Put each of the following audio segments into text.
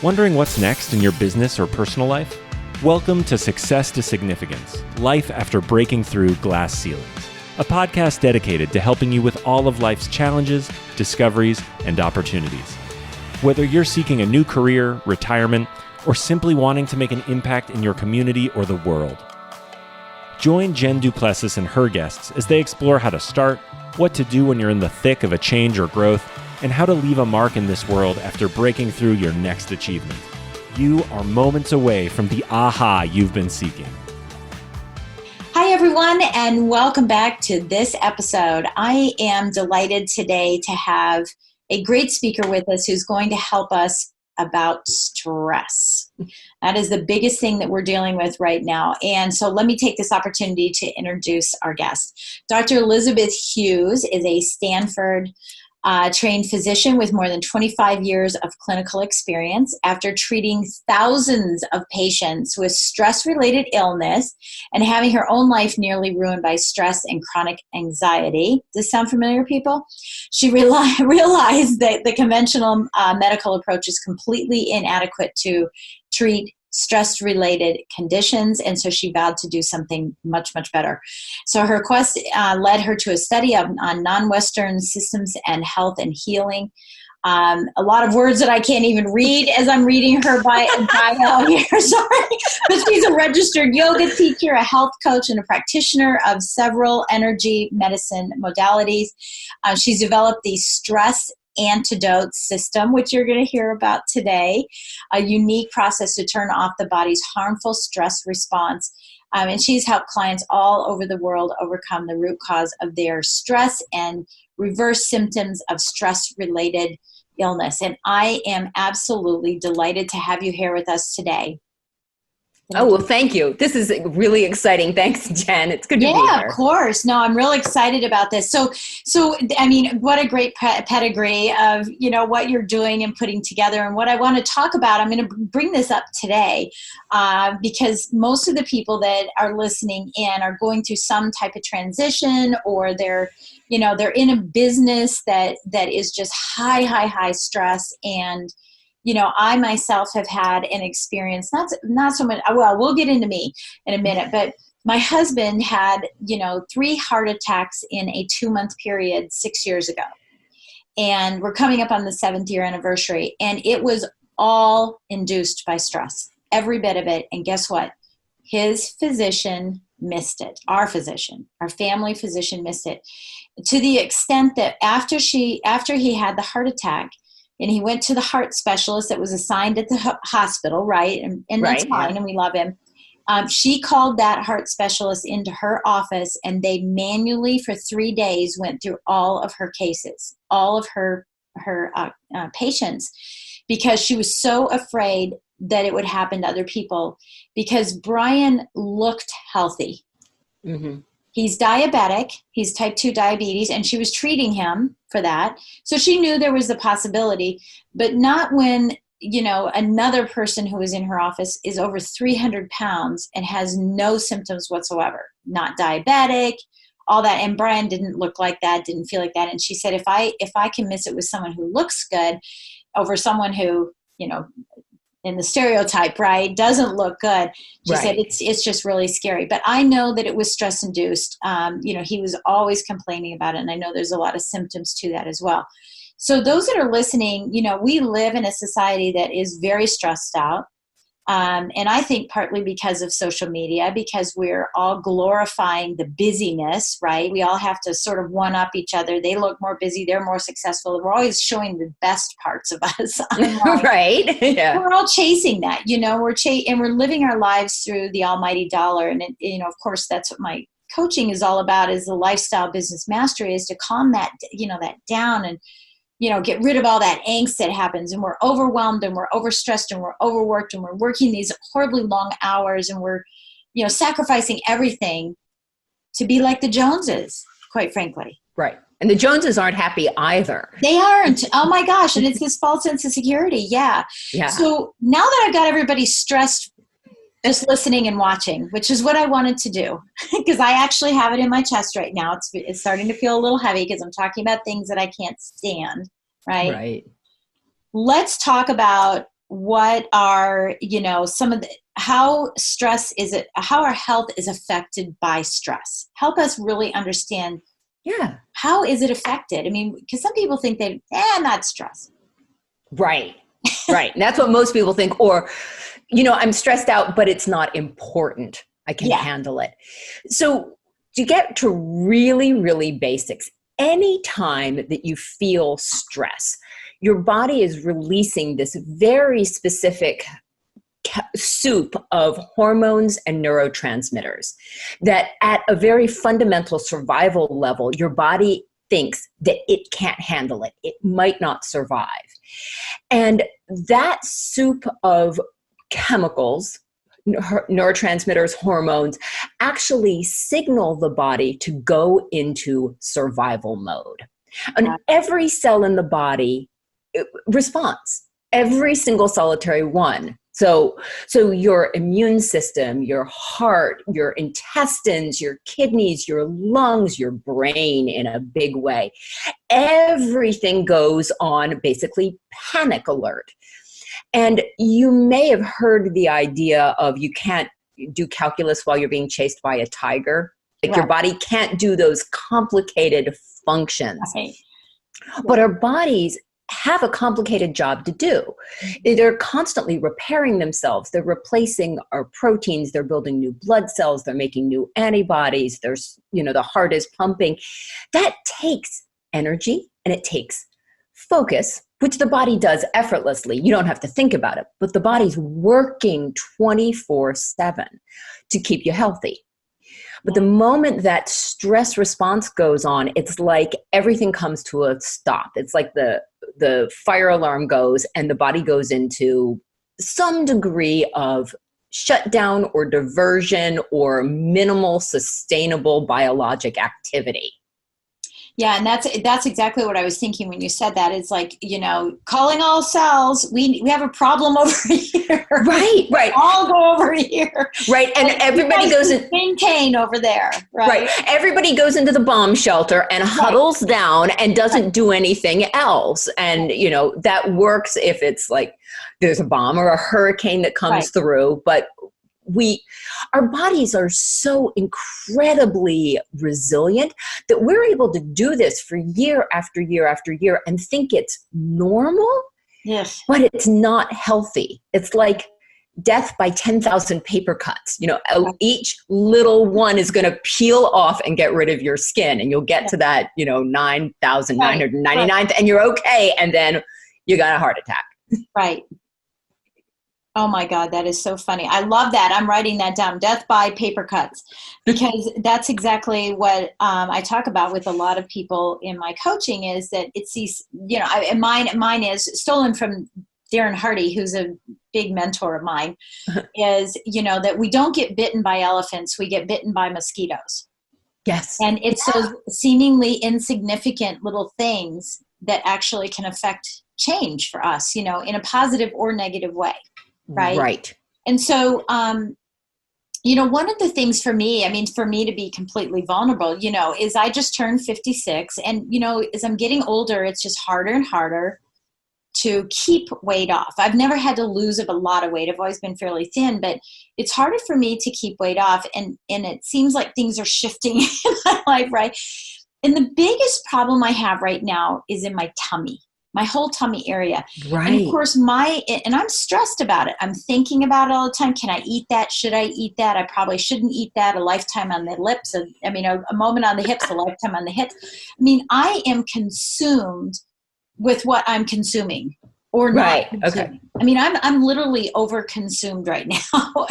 Wondering what's next in your business or personal life? Welcome to Success to Significance, Life After Breaking Through Glass Ceilings, a podcast dedicated to helping you with all of life's challenges, discoveries, and opportunities. Whether you're seeking a new career, retirement, or simply wanting to make an impact in your community or the world. Join Jen Plessis and her guests as they explore how to start, what to do when you're in the thick of a change or growth, and how to leave a mark in this world after breaking through your next achievement. You are moments away from the aha you've been seeking. Hi, everyone, and welcome back to this episode. I am delighted today to have a great speaker with us who's going to help us about stress. That is the biggest thing that we're dealing with right now. And so let me take this opportunity to introduce our guest. Dr. Elizabeth Hughes is a Stanford-trained physician with more than 25 years of clinical experience. After treating thousands of patients with stress-related illness and having her own life nearly ruined by stress and chronic anxiety. Does this sound familiar, people? She realized that the conventional medical approach is completely inadequate to treat stress-related conditions, and so she vowed to do something much, much better. So her quest led her to a study on non-Western systems and health and healing. A lot of words that I can't even read as I'm reading her bio here, sorry. But she's a registered yoga teacher, a health coach, and a practitioner of several energy medicine modalities. She's developed the stress antidote system, which you're going to hear about today, a unique process to turn off the body's harmful stress response. And she's helped clients all over the world overcome the root cause of their stress and reverse symptoms of stress-related illness. And I am absolutely delighted to have you here with us today. Oh, well, thank you. This is really exciting. Thanks, Jen. It's good to be here. Yeah, of course. No, I'm really excited about this. So I mean, what a great pedigree of, what you're doing and putting together. And what I want to talk about, I'm going to bring this up today because most of the people that are listening in are going through some type of transition, or they're in a business that is just high stress. And I myself have had an experience, not so much, well, we'll get into me in a minute, but my husband had, 3 heart attacks in a 2-month period 6 years ago. And we're coming up on the 7th year anniversary. And it was all induced by stress, every bit of it. And guess what? His physician missed it. Our family physician missed it, to the extent that after he had the heart attack, and he went to the heart specialist that was assigned at the hospital, right? And that's fine, and we love him. She called that heart specialist into her office, and they manually, for 3 days, went through all of her cases, all of her patients, because she was so afraid that it would happen to other people, because Brian looked healthy. Mm-hmm. He's diabetic. He's type 2 diabetes, and she was treating him for that. So she knew there was the possibility, but not when, another person who was in her office is over 300 pounds and has no symptoms whatsoever, not diabetic, all that. And Brian didn't look like that, didn't feel like that. And she said, if I can miss it with someone who looks good over someone who, in the stereotype, right, doesn't look good. She said it's just really scary. But I know that it was stress induced. He was always complaining about it, and I know there's a lot of symptoms to that as well. So those that are listening, we live in a society that is very stressed out. And I think partly because of social media, because we're all glorifying the busyness, right? We all have to sort of one-up each other. They look more busy. They're more successful. We're always showing the best parts of us. Right. Yeah. We're all chasing that, and we're living our lives through the almighty dollar. And, of course, that's what my coaching is all about, is the lifestyle business mastery, is to calm that, that down and, get rid of all that angst that happens. And we're overwhelmed, and we're overstressed, and we're overworked, and we're working these horribly long hours, and we're, sacrificing everything to be like the Joneses, quite frankly. Right. And the Joneses aren't happy either. They aren't. Oh my gosh. And it's this false sense of security. Yeah. So now that I've got everybody stressed just listening and watching, which is what I wanted to do, because I actually have it in my chest right now. It's starting to feel a little heavy because I'm talking about things that I can't stand, right? Right. Let's talk about what are, some of the, how our health is affected by stress. Help us really understand. Yeah. How is it affected? I mean, because some people think I'm not stressed. Right. Right. And that's what most people think. Or, I'm stressed out, but it's not important. I can handle it. So to get to really, really basics, anytime that you feel stress, your body is releasing this very specific soup of hormones and neurotransmitters that at a very fundamental survival level, your body thinks that it can't handle it. It might not survive. And that soup of chemicals, neurotransmitters, hormones, actually signal the body to go into survival mode. And every cell in the body responds, every single solitary one. So your immune system, your heart, your intestines, your kidneys, your lungs, your brain in a big way, everything goes on basically panic alert. And you may have heard the idea of you can't do calculus while you're being chased by a tiger. Like your body can't do those complicated functions. Right. But our bodies have a complicated job to do. They're constantly repairing themselves. They're replacing our proteins. They're building new blood cells. They're making new antibodies. There's, the heart is pumping. That takes energy and it takes focus, which the body does effortlessly. You don't have to think about it, but the body's working 24/7 to keep you healthy. But the moment that stress response goes on, it's like everything comes to a stop. It's like the fire alarm goes and the body goes into some degree of shutdown or diversion or minimal sustainable biologic activity. Yeah, and that's exactly what I was thinking when you said that. It's like, calling all cells, we have a problem over here. Right. All go over here. Right, and everybody goes in. Maintain over there. Right. Everybody goes into the bomb shelter and huddles down and doesn't do anything else. And, that works if it's like there's a bomb or a hurricane that comes through. But our bodies are so incredibly resilient that we're able to do this for year after year after year and think it's normal. Yes. But it's not healthy. It's like death by 10,000 paper cuts. Each little one is going to peel off and get rid of your skin, and you'll get to that, 9,999th and you're okay. And then you got a heart attack. Right. Oh my God, that is so funny. I love that. I'm writing that down, death by paper cuts, because that's exactly what I talk about with a lot of people in my coaching is that it's these, and mine is stolen from Darren Hardy, who's a big mentor of mine, is, that we don't get bitten by elephants, we get bitten by mosquitoes. Yes. And it's those seemingly insignificant little things that actually can affect change for us, in a positive or negative way. Right. And so, one of the things for me to be completely vulnerable, is I just turned 56 and, as I'm getting older, it's just harder and harder to keep weight off. I've never had to lose a lot of weight. I've always been fairly thin, but it's harder for me to keep weight off. And it seems like things are shifting in my life. Right. And the biggest problem I have right now is in my tummy. My whole tummy area. Right. And of course and I'm stressed about it. I'm thinking about it all the time. Can I eat that? Should I eat that? I probably shouldn't eat that. A lifetime on the lips. A moment on the hips, a lifetime on the hips. I am consumed with what I'm consuming or not consuming. Okay. I'm literally over consumed right now,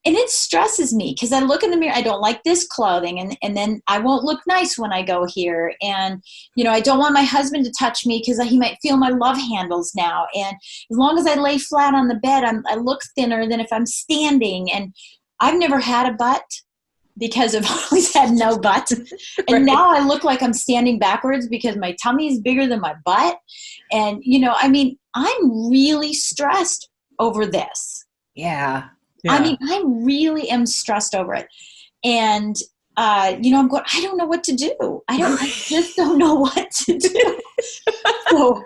And it stresses me because I look in the mirror, I don't like this clothing, and then I won't look nice when I go here. And, I don't want my husband to touch me because he might feel my love handles now. And as long as I lay flat on the bed, I look thinner than if I'm standing. And I've never had a butt because I've always had no butt. And now I look like I'm standing backwards because my tummy is bigger than my butt. And, I'm really stressed over this. Yeah. I really am stressed over it. And, I'm going, I don't know what to do. I just don't know what to do. So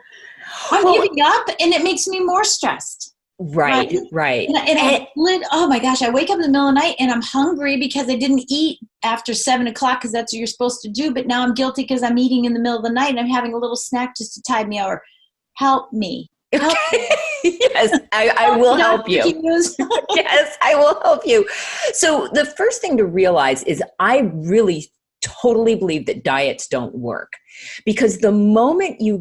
I'm giving up, and it makes me more stressed. Right. Oh my gosh, I wake up in the middle of the night and I'm hungry because I didn't eat after 7:00 because that's what you're supposed to do. But now I'm guilty because I'm eating in the middle of the night and I'm having a little snack just to tide me over. Help me. Help me. Yes, I will help you. Yes, I will help you. So the first thing to realize is I really totally believe that diets don't work, because the moment you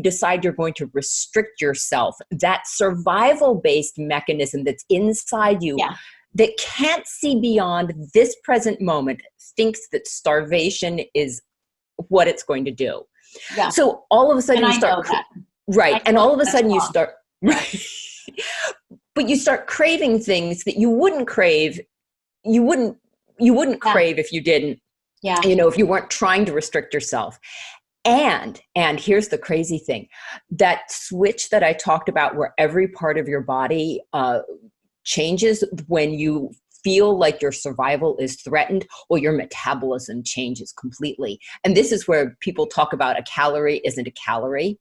decide you're going to restrict yourself, that survival-based mechanism that's inside you that can't see beyond this present moment thinks that starvation is what it's going to do. Yeah. So all of a sudden you start, right. And all of a sudden you start, right. But you start craving things that you wouldn't crave. You wouldn't crave if you didn't. Yeah. If you weren't trying to restrict yourself. And here's the crazy thing, that switch that I talked about where every part of your body changes when you feel like your survival is threatened, well, your metabolism changes completely. And this is where people talk about a calorie isn't a calorie.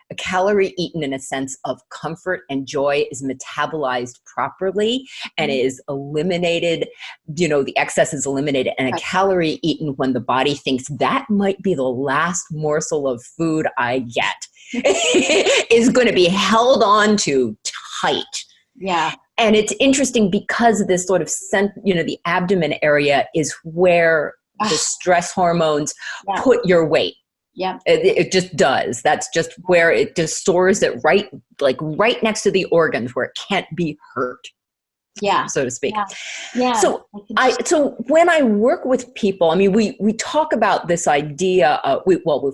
A calorie eaten in a sense of comfort and joy is metabolized properly and is eliminated, the excess is eliminated. And a calorie eaten when the body thinks that might be the last morsel of food I get is going to be held on to tight. Yeah. And it's interesting because this sort of, the abdomen area is where the stress hormones put your weight. Yeah, it just does. That's just where it just stores it right next to the organs where it can't be hurt. Yeah, so to speak. Yeah. So when I work with people, I mean, we talk about this idea.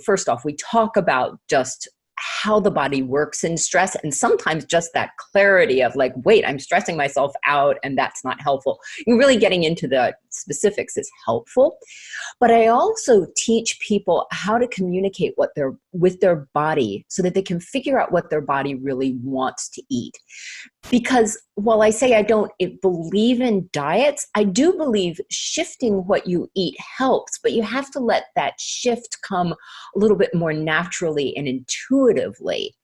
First off, we talk about just how the body works in stress, and sometimes just that clarity of like, wait, I'm stressing myself out, and that's not helpful. And really getting into the specifics is helpful. But I also teach people how to communicate with their body so that they can figure out what their body really wants to eat. Because while I say I don't believe in diets, I do believe shifting what you eat helps, but you have to let that shift come a little bit more naturally and intuitively.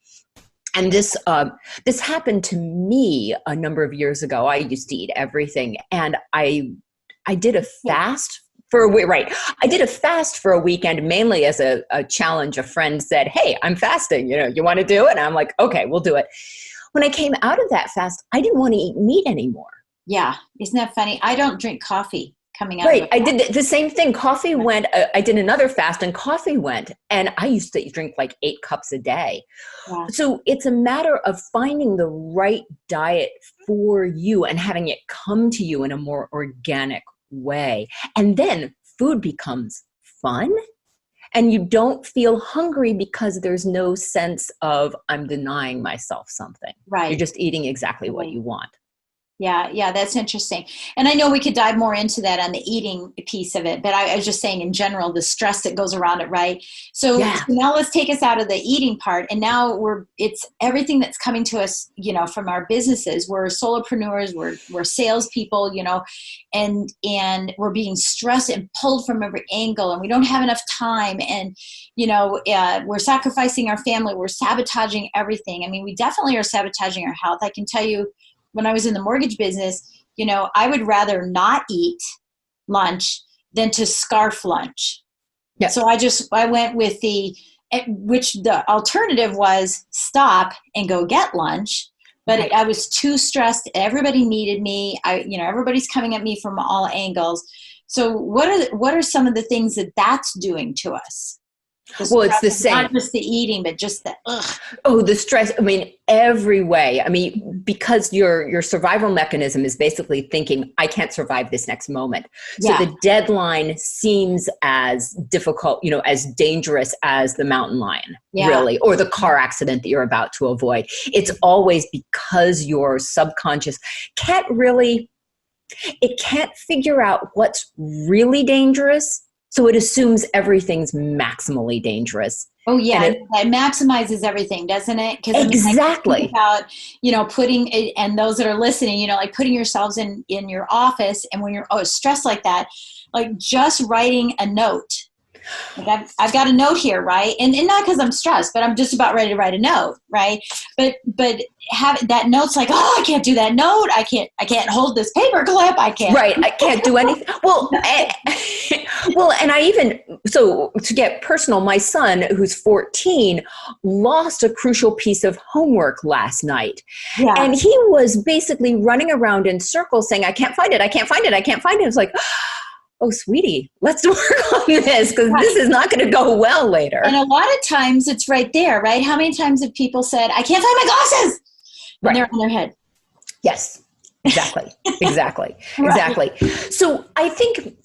And this happened to me a number of years ago. I used to eat everything, and I did a fast I did a fast for a weekend, mainly as a challenge. A friend said, "Hey, I'm fasting. You want to do it?" And I'm like, "Okay, we'll do it." When I came out of that fast, I didn't want to eat meat anymore. Yeah, isn't that funny? I don't drink coffee coming out. Right, of I did the same thing. Coffee went. I did another fast, and coffee went. And I used to drink like 8 cups a day. Yeah. So it's a matter of finding the right diet for you and having it come to you in a more organic way. And then food becomes fun, and you don't feel hungry because there's no sense of I'm denying myself something. Right. You're just eating exactly what you want. Yeah, that's interesting. And I know we could dive more into that on the eating piece of it, but I was just saying in general, the stress that goes around it, right? So now let's take us out of the eating part. And now it's everything that's coming to us, from our businesses. We're solopreneurs, we're salespeople, and we're being stressed and pulled from every angle, and we don't have enough time. And, we're sacrificing our family. We're sabotaging everything. I mean, we definitely are sabotaging our health. I can tell you, when I was in the mortgage business, I would rather not eat lunch than to scarf lunch. Yep. So I went with the alternative was stop and go get lunch. But right. I was too stressed. Everybody needed me. Everybody's coming at me from all angles. So what are some of the things that's doing to us? Well, it's the same. Not just the eating, but just the the stress. I mean, every way. I mean, because your survival mechanism is basically thinking, I can't survive this next moment. So the deadline seems as difficult, as dangerous as the mountain lion, really, or the car accident that you're about to avoid. It's always because your subconscious can't figure out what's really dangerous. So it assumes everything's maximally dangerous. Oh yeah, it maximizes everything, doesn't it? Exactly. About putting and those that are listening, like putting yourselves in your office, and when you're stressed like that, like just writing a note Like I've got a note here, right? And not because I'm stressed, but I'm just about ready to write a note, right? But have that note's like, oh, I can't do that note. I can't hold this paper clip. I can't. Right. I can't do anything. Well, and I even, so to get personal, my son, who's 14, lost a crucial piece of homework last night. Yeah. And he was basically running around in circles saying, I can't find it. I can't find it. I can't find it. It's like, oh, sweetie, let's work on this because this is not going to go well later. And a lot of times it's right there, right? How many times have people said, I can't find my glasses when they're on their head? Yes, exactly. Exactly. Exactly. So I think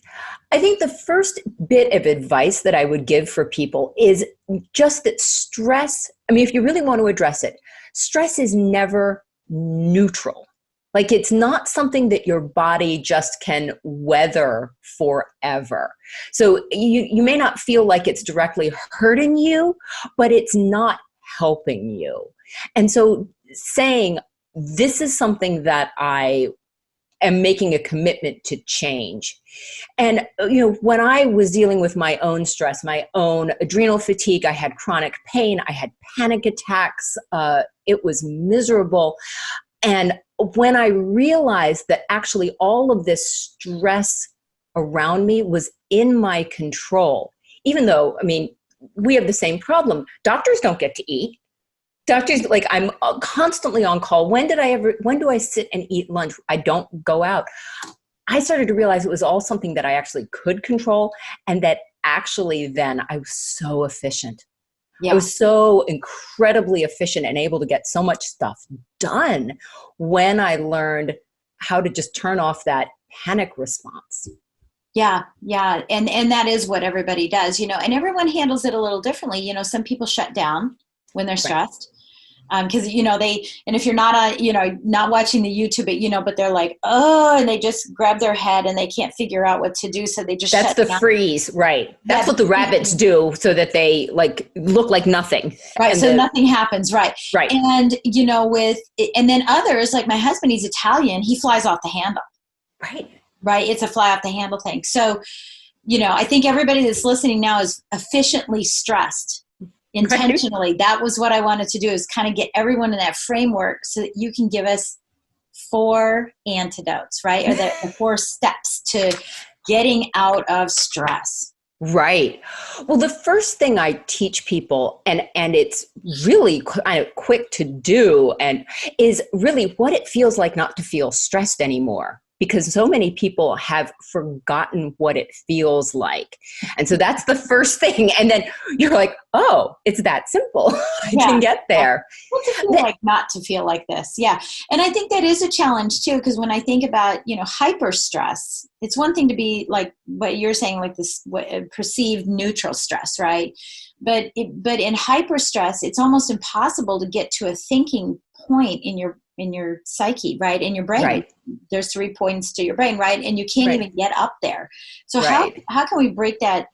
the first bit of advice that I would give for people is just that stress, I mean, if you really want to address it, stress is never neutral. Like it's not something that your body just can weather forever. So you may not feel like it's directly hurting you, but it's not helping you. And so saying, this is something that I am making a commitment to change. And, when I was dealing with my own stress, my own adrenal fatigue, I had chronic pain, I had panic attacks, it was miserable. And when I realized that actually all of this stress around me was in my control, even though, I mean, we have the same problem. Doctors don't get to eat. Doctors, like I'm constantly on call. When do I sit and eat lunch? I don't go out. I started to realize it was all something that I actually could control, and that actually then I was so efficient. Yeah. I was so incredibly efficient and able to get so much stuff done when I learned how to just turn off that panic response. Yeah. And that is what everybody does, and everyone handles it a little differently. Some people shut down when they're stressed. Because, and if you're not, not watching the YouTube, but they're like, oh, and they just grab their head and they can't figure out what to do. So they just That's the down. Freeze, right. That's what the rabbits do so that they look like nothing. Right. So nothing happens. Right. Right. And, and then others, like my husband, he's Italian, he flies off the handle. Right. Right. It's a fly off the handle thing. So, I think everybody that's listening now is efficiently stressed. Intentionally. Right. That was what I wanted to do, is kind of get everyone in that framework so that you can give us 4 antidotes, right? Or the 4 steps to getting out of stress. Right. Well, the first thing I teach people, and it's really quick to do, and is really what it feels like not to feel stressed anymore. Because so many people have forgotten what it feels like. And so that's the first thing. And then you're like, oh, it's that simple. I can get there. What's it feel like not to feel like this? Yeah. And I think that is a challenge too, because when I think about, hyper stress, it's one thing to be like what you're saying, like this perceived neutral stress, right? But in hyper stress, it's almost impossible to get to a thinking point in your psyche, right? In your brain. Right. There's 3 points to your brain, right? And you can't even get up there. So how can we break that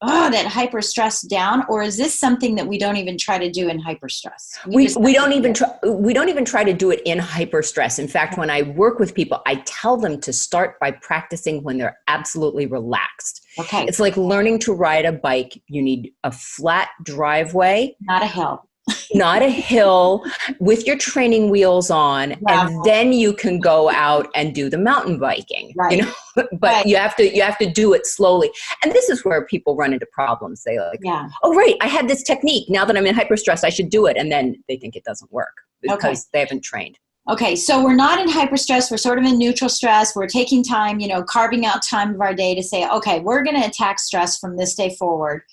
hyper stress down? Or is this something that we don't even try to do in hyper stress? We don't even try to do it in hyper stress. In fact, when I work with people, I tell them to start by practicing when they're absolutely relaxed. Okay. It's like learning to ride a bike. You need a flat driveway. Not a hill. Not a hill, with your training wheels on, and then you can go out and do the mountain biking. Right. But you have to do it slowly. And this is where people run into problems. They oh right, I had this technique. Now that I'm in hyperstress, I should do it, and then they think it doesn't work because they haven't trained. Okay, so we're not in hyperstress. We're sort of in neutral stress. We're taking time, carving out time of our day to say, okay, we're going to attack stress from this day forward.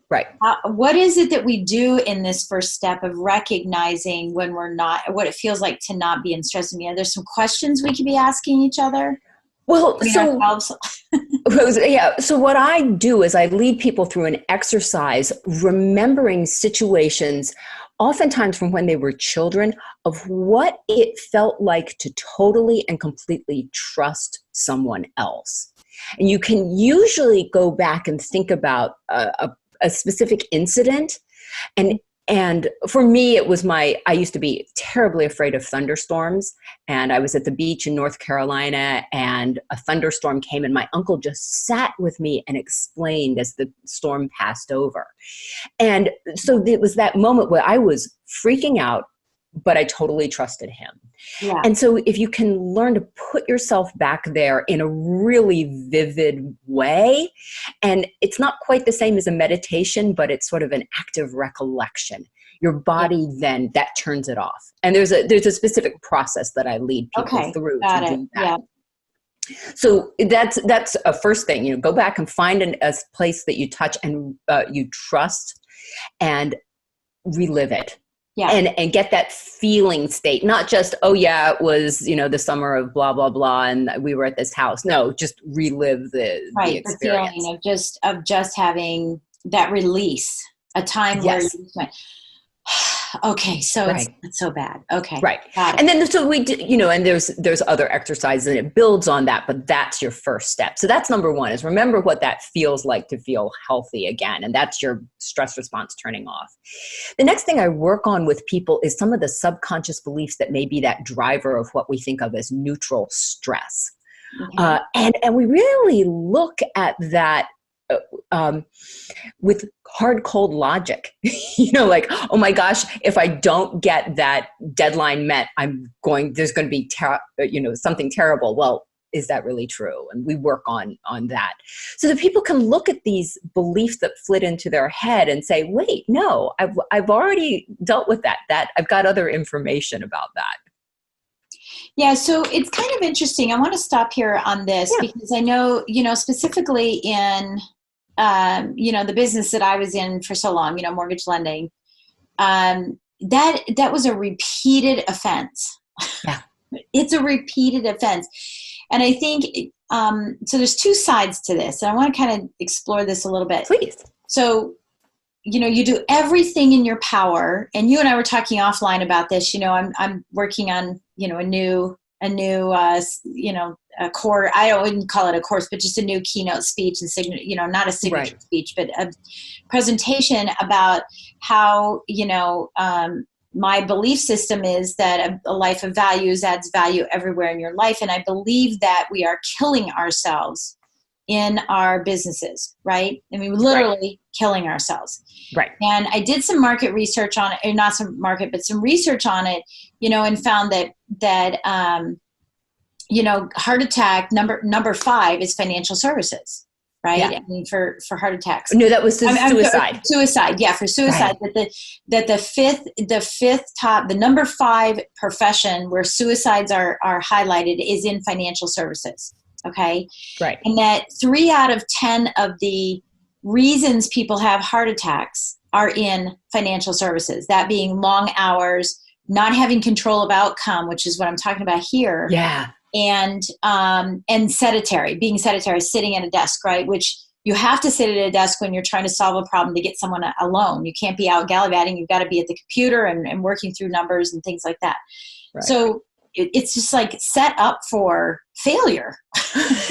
Right. What is it that we do in this first step of recognizing when we're not, what it feels like to not be in stress? There's some questions we could be asking each other. Well, so what I do is I lead people through an exercise remembering situations, oftentimes from when they were children, of what it felt like to totally and completely trust someone else. And you can usually go back and think about a specific incident, and And for me, it was I used to be terribly afraid of thunderstorms. And I was at the beach in North Carolina, and a thunderstorm came, and my uncle just sat with me and explained as the storm passed over. And so it was that moment where I was freaking out, but I totally trusted him. Yeah. And so if you can learn to put yourself back there in a really vivid way, and it's not quite the same as a meditation, but it's sort of an active recollection, your body then, that turns it off. And there's a specific process that I lead people through to do that. Yeah. So that's a first thing, go back and find a place that you touch and you trust, and relive it. Yeah. And get that feeling state, not just, oh yeah, it was, the summer of blah, blah, blah, and we were at this house. No, just relive the experience. The feeling of just having that release, a time where you went, okay, so it's not so bad. Okay. Right. And then, so we did, and there's other exercises, and it builds on that, but that's your first step. So that's number one, is remember what that feels like to feel healthy again. And that's your stress response turning off. The next thing I work on with people is some of the subconscious beliefs that may be that driver of what we think of as neutral stress. Okay. And we really look at that with hard, cold logic, like, oh my gosh, if I don't get that deadline met, there's going to be, something terrible. Well, is that really true? And we work on that so that people can look at these beliefs that flit into their head and say, wait, no, I've already dealt with that I've got other information about that. Yeah, so it's kind of interesting. I want to stop here on this because I know, specifically in, the business that I was in for so long, mortgage lending, that was a repeated offense. Yeah. It's a repeated offense. And I think, so there's two sides to this. And I want to kind of explore this a little bit. Please. So, you do everything in your power, and you and I were talking offline about this. I'm working on, a new a core. I wouldn't call it a course, but just a new keynote speech and not a signature speech, but a presentation about how, my belief system is that a life of values adds value everywhere in your life. And I believe that we are killing ourselves in our businesses, right? I mean, literally killing ourselves. Right. And I did some market research on it, or not some market, but some research on it, and found that heart attack number 5 is financial services, right? Yeah. I mean, for heart attacks. No, that was suicide. Suicide. Yeah. For suicide, right. That the fifth top, the number 5 profession where suicides are highlighted is in financial services. Okay. Right. And that 3 out of 10 of the reasons people have heart attacks are in financial services, that being long hours, not having control of outcome, which is what I'm talking about here. Yeah. And being sedentary, sitting at a desk, right? Which you have to sit at a desk when you're trying to solve a problem to get someone a loan. You can't be out gallivanting. You've got to be at the computer and working through numbers and things like that. Right. So it's just like set up for failure.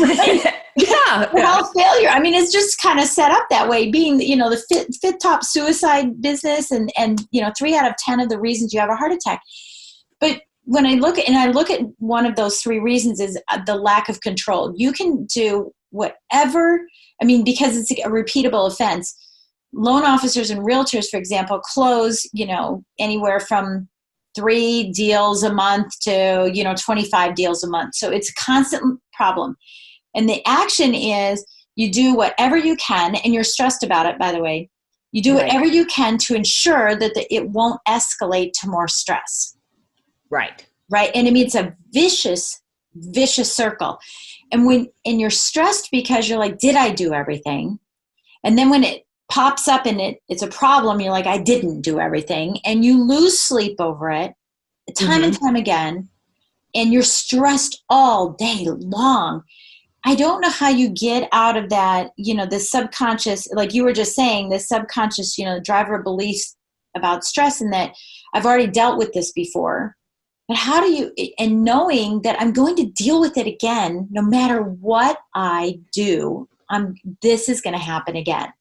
Right? Yeah. Well, failure. I mean, it's just kind of set up that way, being, the fifth top suicide business and 3 out of 10 of the reasons you have a heart attack. But when I look at one of those 3 reasons is the lack of control. You can do whatever, because it's a repeatable offense. Loan officers and realtors, for example, close, anywhere from 3 deals a month to, 25 deals a month. So it's a constant problem. And the action is you do whatever you can, and you're stressed about it, by the way. You do whatever you can to ensure that it won't escalate to more stress. Right. Right. And it's a vicious circle. And you're stressed because you're like, did I do everything? And then when it pops up and it's a problem, you're like, I didn't do everything. And you lose sleep over it time and time again. And you're stressed all day long. I don't know how you get out of that, the subconscious, like you were just saying, the subconscious, driver of beliefs about stress, and that I've already dealt with this before. But how do you, and knowing that I'm going to deal with it again, no matter what I do, this is going to happen again.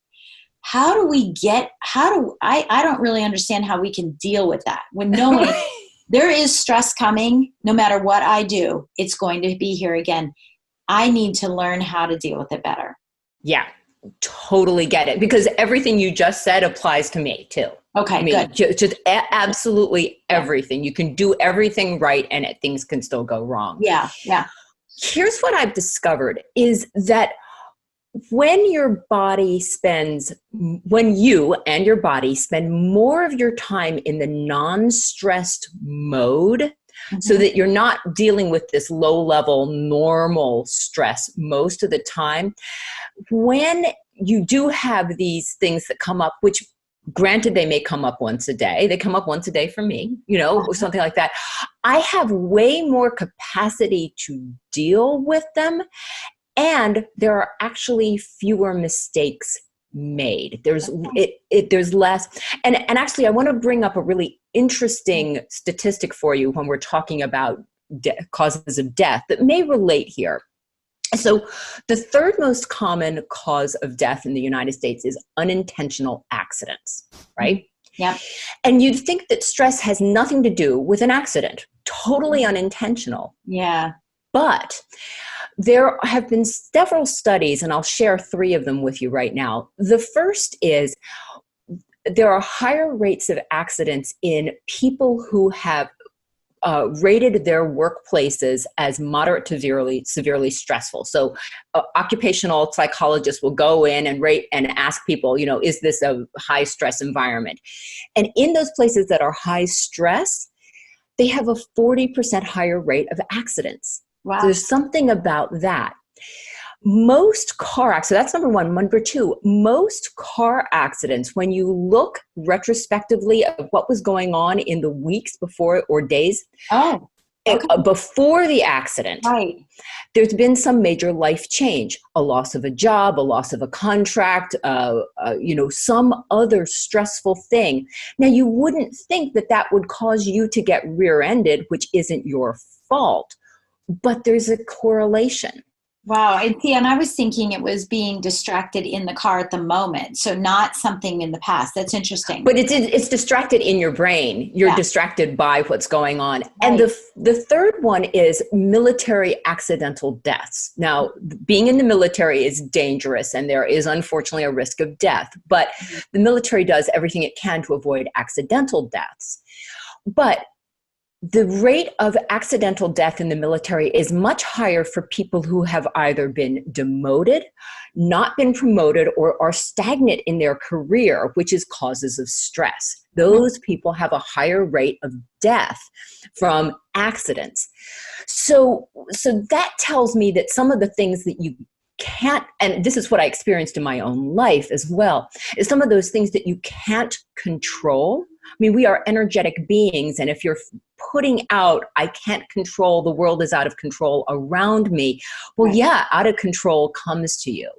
how do we get, I don't really understand how we can deal with that when knowing there is stress coming, no matter what I do, it's going to be here again. I need to learn how to deal with it better. Yeah, totally get it. Because everything you just said applies to me too. Okay, good. Just absolutely everything. You can do everything right and things can still go wrong. Yeah. Here's what I've discovered is that when you and your body spend more of your time in the non-stressed mode, so that you're not dealing with this low-level normal stress most of the time, when you do have these things that come up, which granted, they may come up once a day. They come up once a day for me, or something like that. I have way more capacity to deal with them. And there are actually fewer mistakes made. There's less. And actually, I want to bring up a really interesting statistic for you when we're talking about causes of death that may relate here. So the third most common cause of death in the United States is unintentional accidents, right? Yeah. And you'd think that stress has nothing to do with an accident, totally unintentional. Yeah. But there have been several studies, and I'll share 3 of them with you right now. The first is there are higher rates of accidents in people who have rated their workplaces as moderate to severely stressful. So occupational psychologists will go in and rate and ask people, is this a high stress environment? And in those places that are high stress, they have a 40% higher rate of accidents. Wow. So there's something about that. Most car accidents, so that's number 1. Number 2, most car accidents, when you look retrospectively at what was going on in the weeks before or days before the accident, right, there's been some major life change, a loss of a job, a loss of a contract, some other stressful thing. Now, you wouldn't think that would cause you to get rear-ended, which isn't your fault, but there's a correlation. Wow. And I was thinking it was being distracted in the car at the moment. So not something in the past. That's interesting. But it's distracted in your brain. You're distracted by what's going on. Right. And the third one is military accidental deaths. Now, being in the military is dangerous and there is unfortunately a risk of death, but the military does everything it can to avoid accidental deaths. But the rate of accidental death in the military is much higher for people who have either been demoted, not been promoted, or are stagnant in their career, which is causes of stress. Those people have a higher rate of death from accidents. So that tells me that some of the things that you can't, and this is what I experienced in my own life as well, is some of those things that you can't control. I mean, we are energetic beings, and if you're putting out, I can't control, the world is out of control around me, well, yeah, out of control comes to you.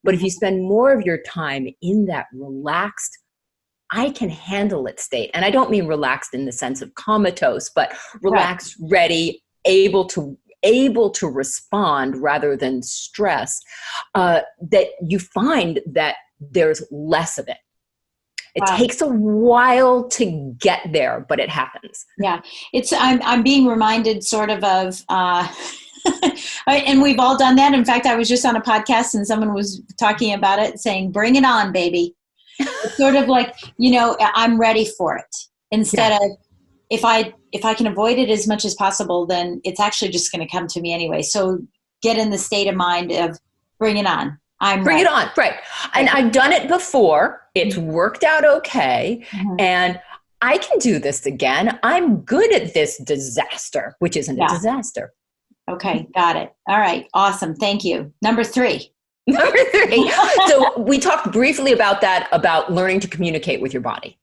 But if you spend more of your time in that relaxed, I can handle it state, and I don't mean relaxed in the sense of comatose, but relaxed, ready, able to respond rather than stress, that you find that there's less of it. It takes a while to get there, but it happens. Yeah, I'm being reminded sort of and we've all done that. In fact, I was just on a podcast and someone was talking about it, saying, "Bring it on, baby." It's sort of like, I'm ready for it. Instead of if I can avoid it as much as possible, then it's actually just going to come to me anyway. So get in the state of mind of bring it on. Bring it on, right. And I've done it before. It's worked out okay. And I can do this again. I'm good at this disaster, which isn't a disaster. Okay, got it. All right, awesome. Thank you. Number 3. So we talked briefly about that, about learning to communicate with your body.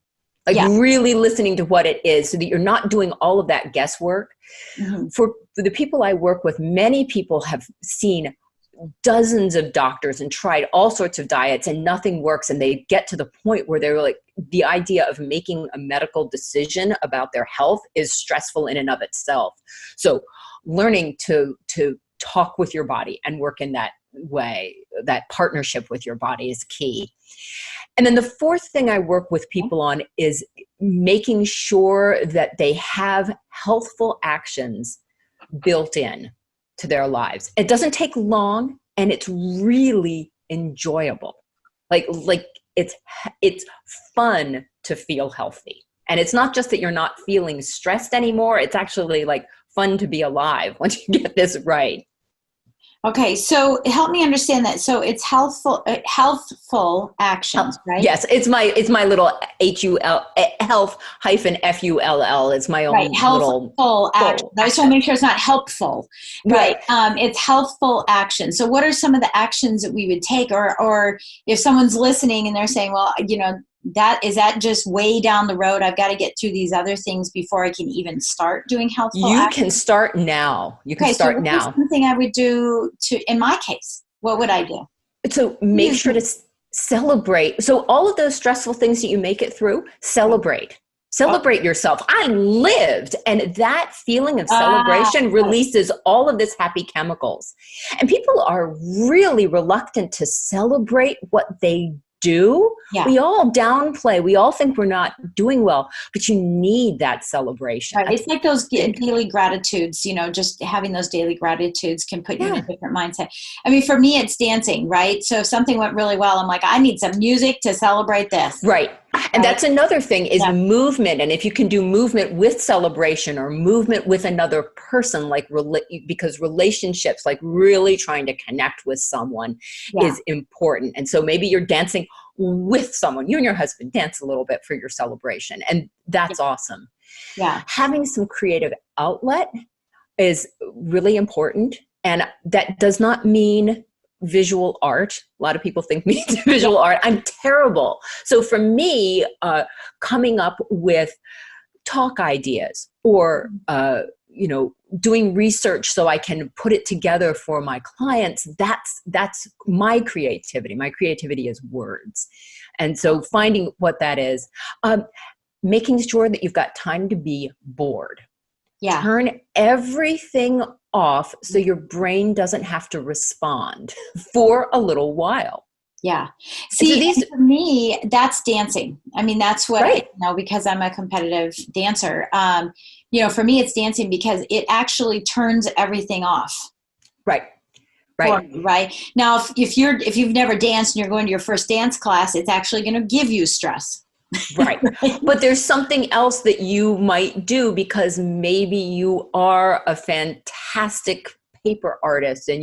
Really listening to what it is so that you're not doing all of that guesswork. For the people I work with, many people have seen dozens of doctors and tried all sorts of diets and nothing works. And they get to the point where they're like, the idea of making a medical decision about their health is stressful in and of itself. So learning to talk with your body and work in that way. That partnership with your body is key. And then the fourth thing I work with people on is making sure that they have healthful actions built in to their lives. It doesn't take long, and it's really enjoyable. Like it's fun to feel healthy. And it's not just that you're not feeling stressed anymore. It's actually like fun to be alive once you get this right. Okay, so help me understand that. So it's healthful actions, right? Yes, it's my little health -FULL. It's my own right. little Healthful action. I just want to make sure it's not helpful, right? It's healthful action. So what are some of the actions that we would take, or if someone's listening and they're saying, well, is that just way down the road? I've got to get through these other things before I can even start doing healthful actions. You can start now. You can start now. Something I would do in my case, what would I do? So make sure to celebrate. So all of those stressful things that you make it through, celebrate. Celebrate yourself. I lived. And that feeling of celebration releases all of this happy chemicals. And people are really reluctant to celebrate what they do. Yeah. We all downplay. We all think we're not doing well, but you need that celebration. Right. It's like those daily gratitudes, just having those daily gratitudes can put you in a different mindset. I mean, for me, it's dancing, right? So if something went really well, I'm like, I need some music to celebrate this. Right. And that's another thing is movement. And if you can do movement with celebration or movement with another person, because relationships, like really trying to connect with someone is important. And so maybe you're dancing with someone, you and your husband dance a little bit for your celebration. And that's awesome. Yeah. Having some creative outlet is really important. And that does not mean visual art. A lot of people think means visual art. I'm terrible. So for me, coming up with talk ideas or, doing research so I can put it together for my clients, that's my creativity. My creativity is words. And so finding what that is, making sure that you've got time to be bored. Yeah. Turn everything off so your brain doesn't have to respond for a little while. Yeah. See, so for me, that's dancing. I mean, that's what I know because I'm a competitive dancer. For me, it's dancing because it actually turns everything off. Right. Right. Now, if you've never danced and you're going to your first dance class, it's actually going to give you stress. Right. But there's something else that you might do because maybe you are a fantastic paper artist and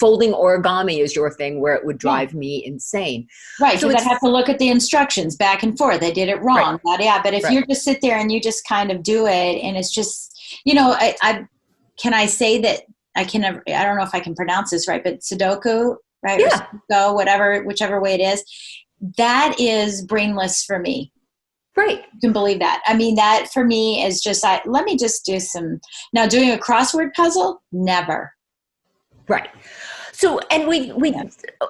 folding origami is your thing where it would drive me insane. Right. So I'd have to look at the instructions back and forth. They did it wrong. Right. But if you just sit there and you just kind of do it and it's just, can I say that I don't know if I can pronounce this right, but Sudoku, right? Yeah. Or whichever way it is. That is brainless for me. Right. You can believe that. I mean, that for me is just, let me just do now doing a crossword puzzle, never. Right. So, and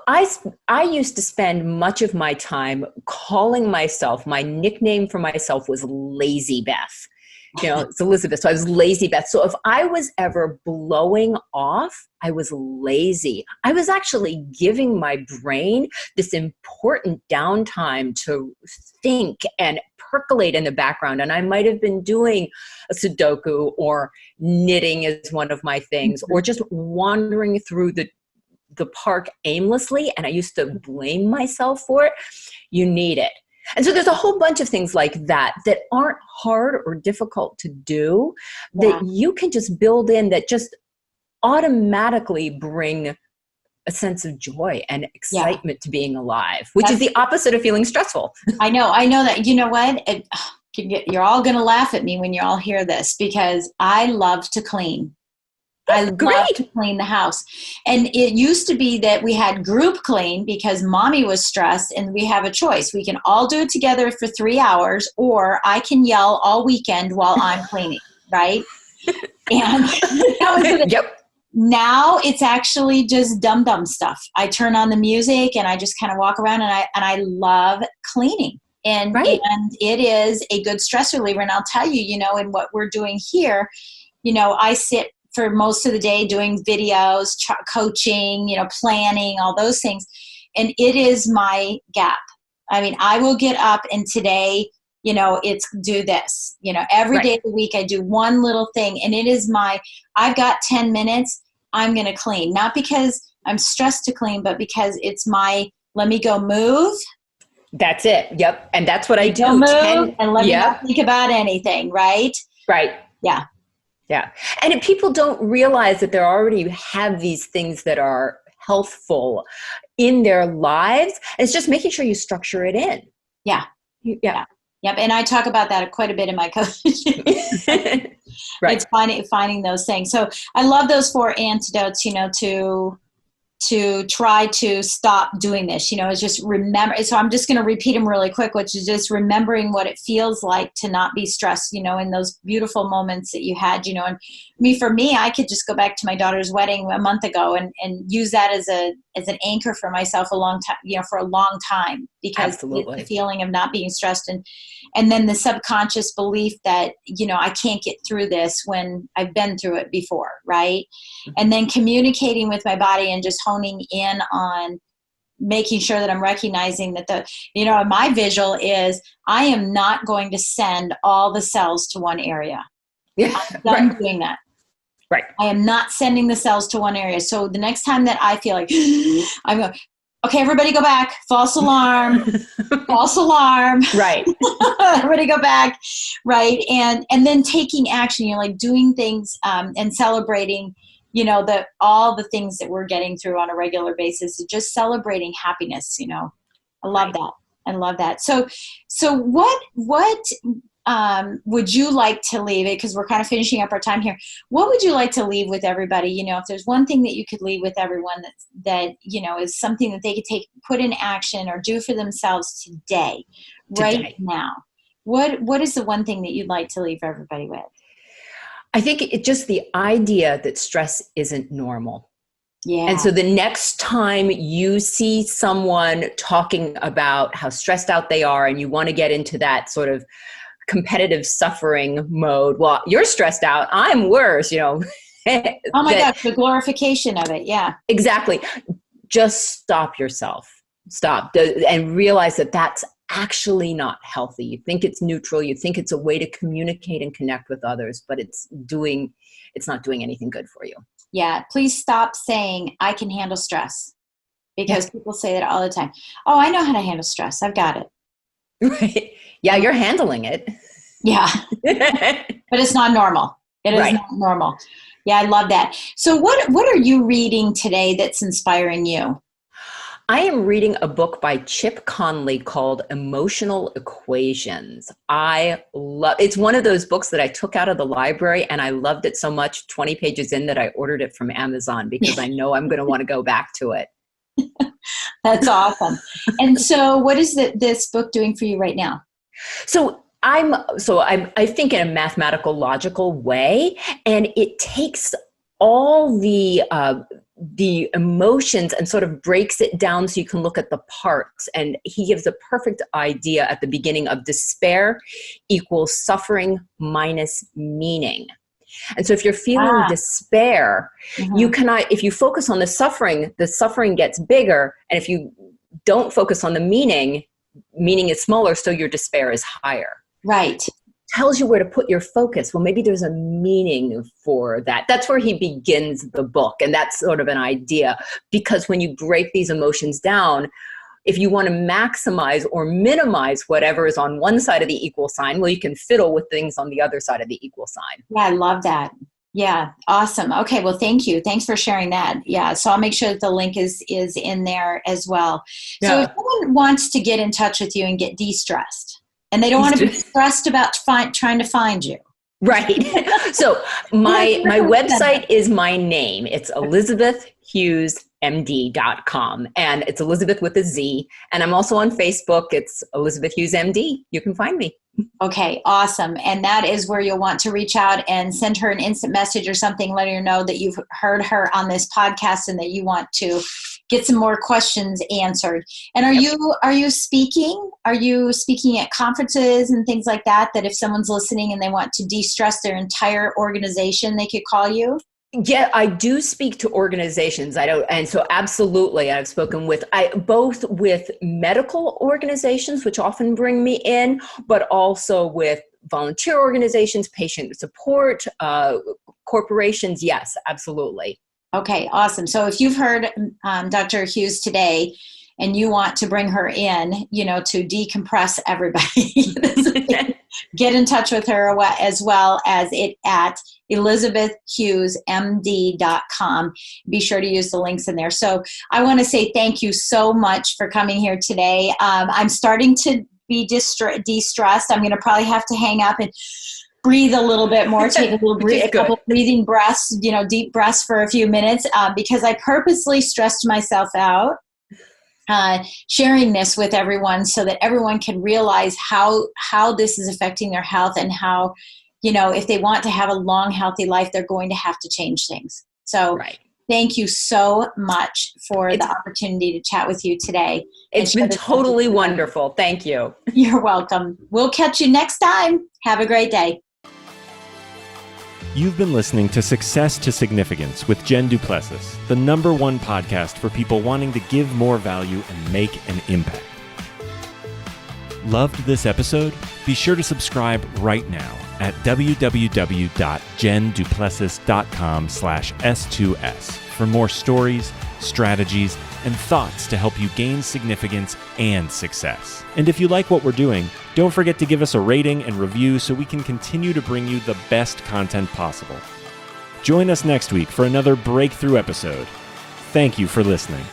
I used to spend much of my time calling myself, my nickname for myself was Lazy Beth. It's Elizabeth. So I was Lazy Beth. So if I was ever blowing off, I was lazy. I was actually giving my brain this important downtime to think and percolate in the background. And I might have been doing a Sudoku or knitting is one of my things, or just wandering through the park aimlessly. And I used to blame myself for it. You need it. And so there's a whole bunch of things like that aren't hard or difficult to do that you can just build in that just automatically bring a sense of joy and excitement to being alive, which is the opposite of feeling stressful. I know that. You know what? You're all going to laugh at me when you all hear this because I love to clean. I love to clean the house. And it used to be that we had group clean because mommy was stressed and we have a choice. We can all do it together for 3 hours or I can yell all weekend while I'm cleaning, right? And now it's actually just dumb stuff. I turn on the music and I just kind of walk around and I love cleaning. And it is a good stress reliever. And I'll tell you, in what we're doing here, I sit for most of the day doing videos, coaching, planning, all those things. And it is my gap. I mean, I will get up and today, it's do this, every day of the week I do one little thing, and it is I've got 10 minutes. I'm going to clean, not because I'm stressed to clean, but because it's let me go move. That's it. Yep. And that's what I do. And let me not think about anything. Right. Right. Yeah. Yeah. And if people don't realize that they already have these things that are healthful in their lives, it's just making sure you structure it in. Yeah. Yeah. Yep. And I talk about that quite a bit in my coaching. Right. It's finding those things. So I love those 4 antidotes, to try to stop doing this, is just remember. So I'm just going to repeat them really quick, which is just remembering what it feels like to not be stressed, in those beautiful moments that you had, and for me, I could just go back to my daughter's wedding a month ago and use that as an anchor for myself for a long time, because Absolutely. the feeling of not being stressed and then the subconscious belief that, I can't get through this when I've been through it before. Right. Mm-hmm. And then communicating with my body and just honing in on making sure that I'm recognizing that my visual is I am not going to send all the cells to one area. Yeah. I'm done doing that. Right. I am not sending the cells to one area. So the next time that I feel like I'm going, okay, everybody go back. False alarm. False alarm. Right. Everybody go back. Right. And then taking action, like doing things and celebrating, all the things that we're getting through on a regular basis, just celebrating happiness. I love that. I love that. So what would you like to leave it? Because we're kind of finishing up our time here. What would you like to leave with everybody? If there's one thing that you could leave with everyone that is something that they could put in action or do for themselves today, right now. What is the one thing that you'd like to leave everybody with? I think it's just the idea that stress isn't normal. Yeah. And so the next time you see someone talking about how stressed out they are and you want to get into that sort of competitive suffering mode, well, you're stressed out, I'm worse, Oh my gosh, the glorification of it. Yeah. Exactly. Just stop yourself. Stop and realize that that's actually not healthy. You think it's neutral. You think it's a way to communicate and connect with others, but it's not doing anything good for you. Yeah. Please stop saying I can handle stress, because people say that all the time. Oh, I know how to handle stress. I've got it. Right. Yeah. You're handling it. Yeah. But it's not normal. It is not normal. Yeah. I love that. So what are you reading today that's inspiring you? I am reading a book by Chip Conley called Emotional Equations. It's one of those books that I took out of the library and I loved it so much, 20 pages in, that I ordered it from Amazon because I know I'm going to want to go back to it. That's awesome. And so what is this book doing for you right now? So I think in a mathematical, logical way, and it takes all the emotions and sort of breaks it down so you can look at the parts. And he gives a perfect idea at the beginning of despair equals suffering minus meaning. And so if you're feeling despair, you cannot, if you focus on the suffering gets bigger. And if you don't focus on the meaning is smaller, so your despair is higher. Right. Tells you where to put your focus. Well, maybe there's a meaning for that. That's where he begins the book. And that's sort of an idea, because when you break these emotions down, if you want to maximize or minimize whatever is on one side of the equal sign, well, you can fiddle with things on the other side of the equal sign. Yeah, I love that. Yeah, awesome. Okay, well, thank you. Thanks for sharing that. Yeah, so I'll make sure that the link is in there as well. Yeah. So if someone wants to get in touch with you and get de-stressed, and they don't want to be stressed about trying to find you. Right. So my website is my name. It's ElizabethHughesMD.com. And it's Elizabeth with a Z. And I'm also on Facebook. It's Elizabeth Hughes MD. You can find me. Okay, awesome. And that is where you'll want to reach out and send her an instant message or something, letting her know that you've heard her on this podcast and that you want to get some more questions answered. And are you speaking? Are you speaking at conferences and things like that, that if someone's listening and they want to de-stress their entire organization, they could call you? Yeah, I do speak to organizations. I don't, and so absolutely, I've spoken with both with medical organizations, which often bring me in, but also with volunteer organizations, patient support, corporations. Yes, absolutely. Okay, awesome. So if you've heard Dr. Hughes today, and you want to bring her in, to decompress everybody, get in touch with her as well as it at elizabethhughesmd.com. Be sure to use the links in there. So I want to say thank you so much for coming here today. I'm starting to be de-stressed. I'm going to probably have to hang up and breathe a little bit more, take a couple breathing breaths, deep breaths for a few minutes, because I purposely stressed myself out. Sharing this with everyone so that everyone can realize how this is affecting their health, and how, if they want to have a long, healthy life, they're going to have to change things. So Thank you so much for the opportunity to chat with you today. It's been totally wonderful. Thank you. You're welcome. We'll catch you next time. Have a great day. You've been listening to Success to Significance with Jen du Plessis, the #1 podcast for people wanting to give more value and make an impact. Loved this episode? Be sure to subscribe right now at www.jenduplessis.com/S2S for more stories, strategies, and thoughts to help you gain significance and success. And if you like what we're doing, don't forget to give us a rating and review so we can continue to bring you the best content possible. Join us next week for another breakthrough episode. Thank you for listening.